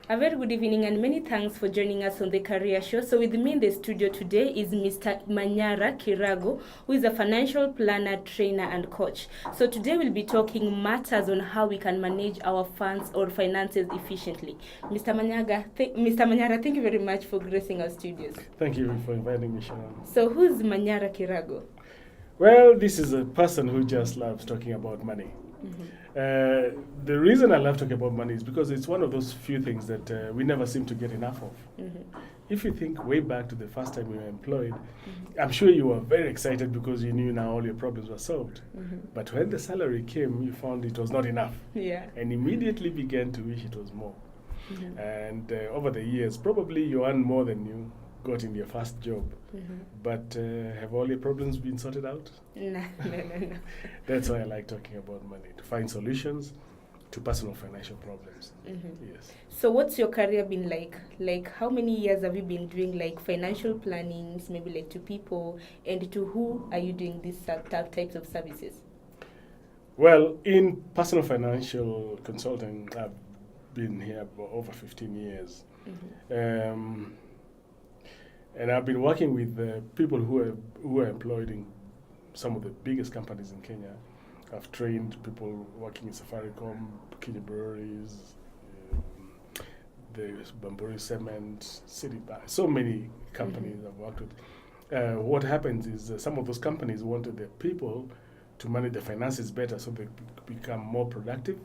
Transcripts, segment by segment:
A very good evening and many thanks for joining us on the Career Show. So with me in the studio today is Mr. Manyara Kirago, who is a financial planner, trainer and coach. So today we'll be talking matters on how we can manage our funds or finances efficiently. Mr. Manyara, thank you very much for gracing our studios. Thank you for inviting me, Sharon. So who's Manyara Kirago? Well, this is a person who just loves talking about money. The reason I love talking about money is because it's one of those few things that we never seem to get enough of. If you think way back to the first time you were employed, I'm sure you were very excited because you knew now all your problems were solved. But when the salary came, you found it was not enough. And immediately began to wish it was more. And over the years, probably you earn more than you got in your first job. But have all your problems been sorted out? No. That's why I like talking about money, to find solutions to personal financial problems. Yes. So what's your career been like? Like how many years have you been doing like financial plannings, maybe like to people, and to who are you doing these types of services? Well, in personal financial consulting, I've been here for over 15 years. And I've been working with people who are employed in some of the biggest companies in Kenya. I've trained people working in Safaricom, Kenya Breweries, the Bamburi Cement, Citibank, so many companies I've worked with. What happens is some of those companies wanted their people to manage their finances better so they become more productive.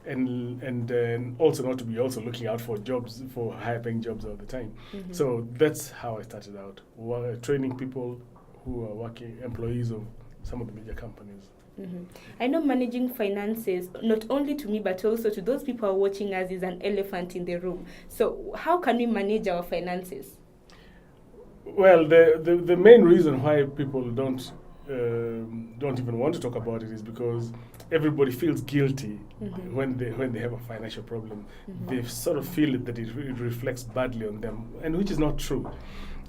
And also not to be also looking out for jobs, for higher paying jobs all the time. So that's how I started out, training people who are working, employees of some of the major companies. I know managing finances, not only to me, but also to those people who are watching us, is an elephant in the room. So how can we manage our finances? Well, the main reason why people don't even want to talk about it is because everybody feels guilty when they have a financial problem. They sort of feel that it reflects badly on them, and which is not true.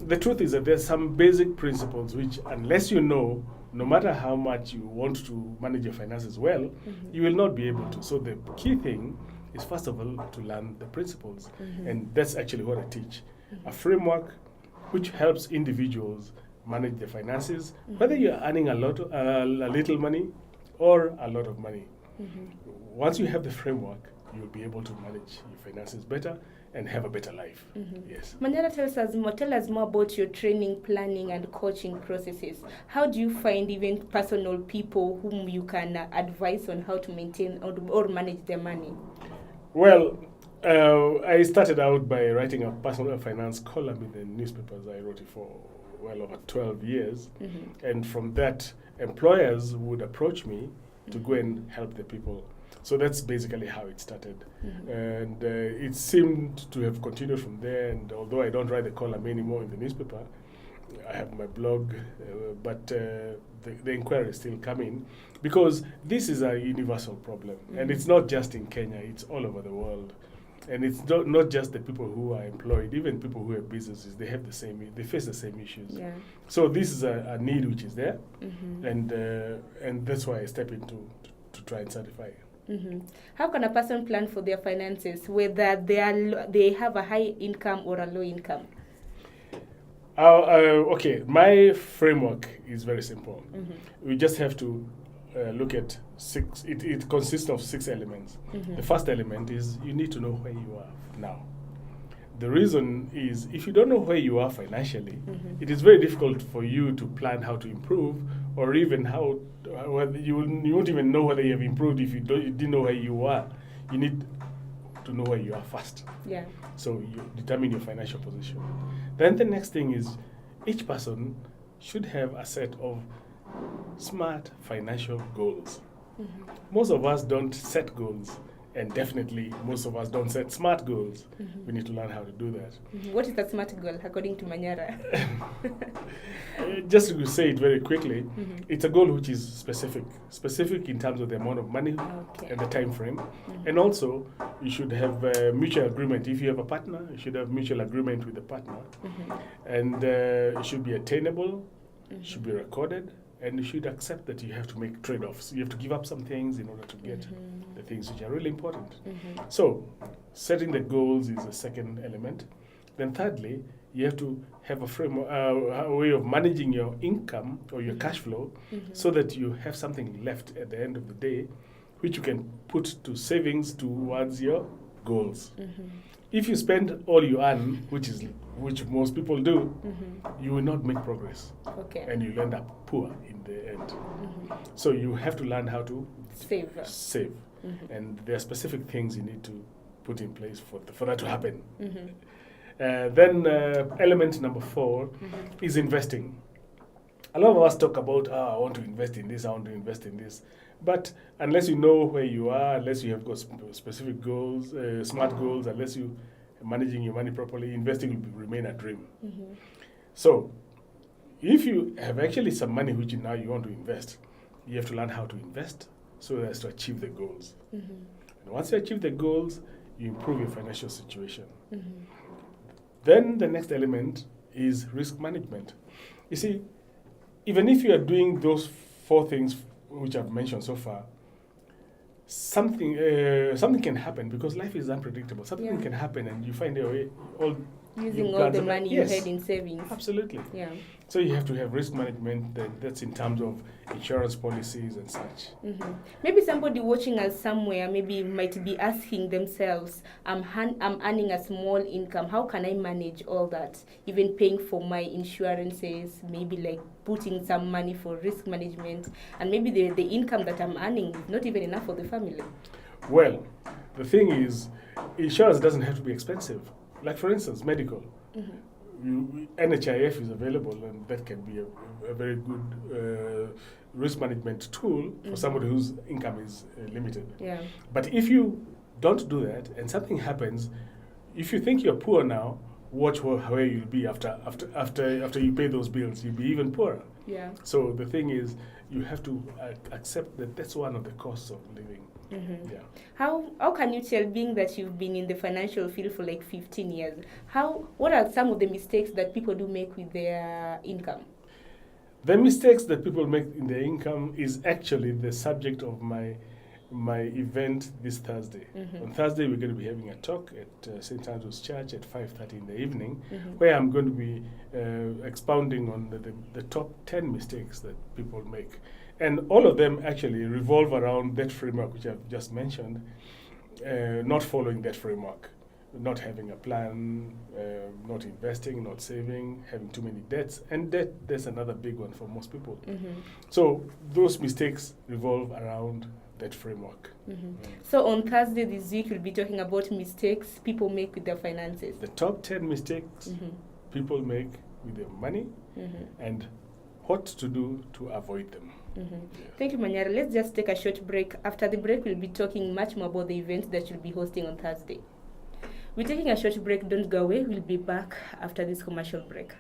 The truth is that there's some basic principles which, unless you know, no matter how much you want to manage your finances well, you will not be able to. So the key thing is, first of all, to learn the principles. And that's actually what I teach. A framework which helps individuals manage their finances, whether you're earning a little money or a lot of money. Once you have the framework, you'll be able to manage your finances better and have a better life. Yes. Manyara, tell us more about your training, planning, and coaching processes. How do you find even personal people whom you can advise on how to maintain or manage their money? Well, I started out by writing a personal finance column in the newspapers. I wrote it for well over 12 years. And from that, employers would approach me to go and help the people. So that's basically how it started. And it seemed to have continued from there. And although I don't write the column anymore in the newspaper, I have my blog, but the inquiries still come in because this is a universal problem. And it's not just in Kenya, it's all over the world. And it's not just the people who are employed, even people who have businesses, they face the same issues. So this is a need which is there, and that's why I step in to try and certify. How can a person plan for their finances, whether they have a high income or a low income? Okay, my framework is very simple. We just have to look at six. It consists of 6 elements. The first element is you need to know where you are now. The reason is if you don't know where you are financially, it is very difficult for you to plan how to improve, or even whether you won't even know whether you have improved if you didn't know where you are. You need to know where you are first. So you determine your financial position. Then the next thing is each person should have a set of smart financial goals. Most of us don't set goals, and definitely most of us don't set smart goals. We need to learn how to do that. What is a smart goal according to Manyara? Just to say it very quickly, it's a goal which is specific in terms of the amount of money and the time frame. And also, you should have a mutual agreement. If you have a partner, you should have mutual agreement with the partner. And it should be attainable, should be recorded, and you should accept that you have to make trade-offs. You have to give up some things in order to get the things which are really important. So, Setting the goals is a second element. Then thirdly, you have to have a framework, a way of managing your income or your cash flow so that you have something left at the end of the day, which you can put to savings towards your goals. If you spend all you earn, which most people do, you will not make progress. Okay. And you'll end up poor in the end. So you have to learn how to save. And there are specific things you need to put in place for that to happen. Then element number 4 is investing. A lot of us talk about, I want to invest in this, I want to invest in this. But unless you know where you are, unless you have got specific goals, smart goals, unless you are managing your money properly, investing will remain a dream. So if you have actually some money which now you want to invest, you have to learn how to invest so as to achieve the goals. And once you achieve the goals, you improve your financial situation. Then the next element is risk management. You see, even if you are doing those 4 things which I've mentioned so far, something can happen because life is unpredictable. Something can happen and you find a way, using all the money you had in savings. Absolutely. Yeah. So you have to have risk management that's in terms of insurance policies and such. Maybe somebody watching us somewhere maybe might be asking themselves, I'm earning a small income. How can I manage all that? Even paying for my insurances, maybe like putting some money for risk management, and maybe the income that I'm earning is not even enough for the family. Well, the thing is, insurance doesn't have to be expensive. Like for instance, medical. NHIF is available, and that can be a very good risk management tool for somebody whose income is limited. Yeah. But if you don't do that and something happens, if you think you're poor now, watch where you'll be after you pay those bills. You'll be even poorer. Yeah. So the thing is, you have to accept that that's one of the costs of living. Yeah. How can you tell, being that you've been in the financial field for like 15 years, what are some of the mistakes that people do make with their income? The mistakes that people make in their income is actually the subject of my event this Thursday. On Thursday, we're going to be having a talk at St. Andrew's Church at 5:30 in the evening, where I'm going to be expounding on the top 10 mistakes that people make. And all of them actually revolve around that framework which I've just mentioned, not following that framework, not having a plan, not investing, not saving, having too many debts. And that's another big one for most people. So those mistakes revolve around that framework. So on Thursday this week, we'll be talking about mistakes people make with their finances. The top 10 mistakes people make with their money and what to do to avoid them. Thank you, Manyara. Let's just take a short break. After the break, we'll be talking much more about the event that you'll be hosting on Thursday. We're taking a short break. Don't go away. We'll be back after this commercial break.